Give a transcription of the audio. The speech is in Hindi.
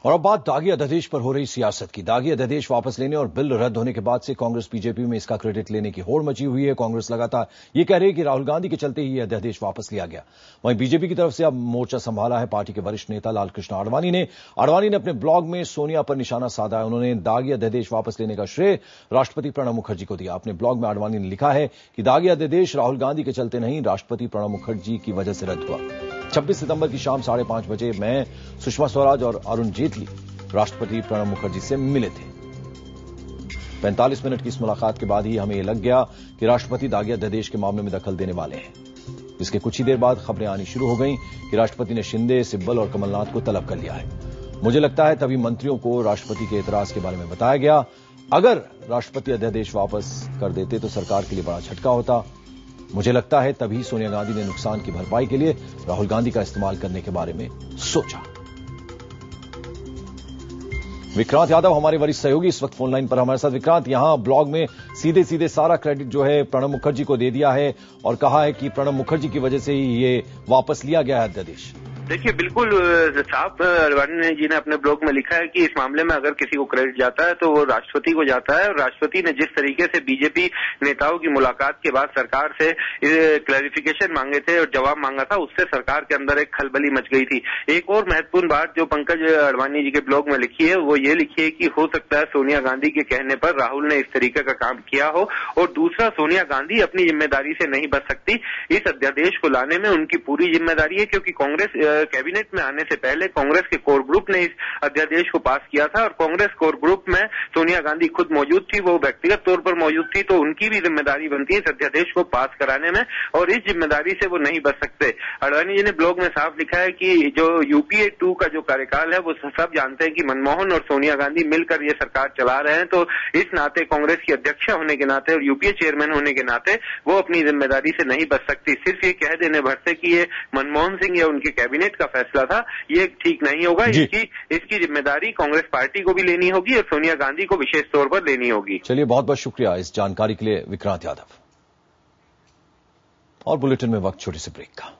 और अब बात दागी अध्यादेश पर हो रही सियासत की। दागी अध्यादेश वापस लेने और बिल रद्द होने के बाद से कांग्रेस बीजेपी में इसका क्रेडिट लेने की होड़ मची हुई है। कांग्रेस लगातार ये कह रही है कि राहुल गांधी के चलते ही यह अध्यादेश वापस लिया गया। वहीं बीजेपी की तरफ से अब मोर्चा संभाला है पार्टी के वरिष्ठ नेता लालकृष्ण आडवाणी ने अपने ब्लॉग में सोनिया पर निशाना साधा है। उन्होंने दागी अध्यादेश वापस लेने का श्रेय राष्ट्रपति प्रणब मुखर्जी को दिया। अपने ब्लॉग में आडवाणी ने लिखा है कि दागी अध्यादेश राहुल गांधी के चलते नहीं, राष्ट्रपति प्रणब मुखर्जी की वजह से रद्द हुआ। 26 सितंबर की शाम 5:30 बजे मैं, सुषमा स्वराज और अरुण जेटली राष्ट्रपति प्रणब मुखर्जी से मिले थे। 45 मिनट की इस मुलाकात के बाद ही हमें यह लग गया कि राष्ट्रपति दागी अध्यादेश के मामले में दखल देने वाले हैं। इसके कुछ ही देर बाद खबरें आनी शुरू हो गईं कि राष्ट्रपति ने शिंदे, सिब्बल और कमलनाथ को तलब कर लिया है। मुझे लगता है तभी मंत्रियों को राष्ट्रपति के एतराज के बारे में बताया गया। अगर राष्ट्रपति अध्यादेश वापस कर देते तो सरकार के लिए बड़ा झटका होता। मुझे लगता है तभी सोनिया गांधी ने नुकसान की भरपाई के लिए राहुल गांधी का इस्तेमाल करने के बारे में सोचा। विक्रांत यादव हमारे वरिष्ठ सहयोगी इस वक्त फोनलाइन पर हमारे साथ। विक्रांत, यहां ब्लॉग में सीधे सीधे सारा क्रेडिट जो है प्रणब मुखर्जी को दे दिया है और कहा है कि प्रणब मुखर्जी की वजह से ही ये वापस लिया गया है अध्यादेश। देखिए, बिल्कुल साफ आडवाणी जी ने अपने ब्लॉग में लिखा है कि इस मामले में अगर किसी को क्रेडिट जाता है तो वो राष्ट्रपति को जाता है। और राष्ट्रपति ने जिस तरीके से बीजेपी नेताओं की मुलाकात के बाद सरकार से क्लैरिफिकेशन मांगे थे और जवाब मांगा था, उससे सरकार के अंदर एक खलबली मच गई थी। एक और महत्वपूर्ण बात जो पंकज आडवाणी जी के ब्लॉग में लिखी है वो ये लिखी है कि हो सकता है सोनिया गांधी के कहने पर राहुल ने इस तरीके का काम किया हो। और दूसरा, सोनिया गांधी अपनी जिम्मेदारी से नहीं बच सकती। इस अध्यादेश को लाने में उनकी पूरी जिम्मेदारी है, क्योंकि कांग्रेस कैबिनेट में आने से पहले कांग्रेस के कोर ग्रुप ने इस अध्यादेश को पास किया था और कांग्रेस कोर ग्रुप में सोनिया गांधी खुद मौजूद थी, वो व्यक्तिगत तौर पर मौजूद थी, तो उनकी भी जिम्मेदारी बनती है इस अध्यादेश को पास कराने में और इस जिम्मेदारी से वो नहीं बच सकते। आडवाणी जी ने ब्लॉग में साफ लिखा है कि जो यूपीए 2 का जो कार्यकाल है वो सब जानते हैं कि मनमोहन और सोनिया गांधी मिलकर ये सरकार चला रहे हैं, तो इस नाते कांग्रेस की अध्यक्ष होने के नाते और यूपीए चेयरमैन होने के नाते वो अपनी जिम्मेदारी से नहीं बच सकती। सिर्फ ये कह देने भर से कि ये मनमोहन सिंह या उनके कैबिनेट का फैसला था, ये ठीक नहीं होगा। इसकी जिम्मेदारी कांग्रेस पार्टी को भी लेनी होगी और सोनिया गांधी को विशेष तौर पर लेनी होगी। चलिए, बहुत बहुत शुक्रिया इस जानकारी के लिए विक्रांत यादव। और बुलेटिन में वक्त छोटे से ब्रेक का।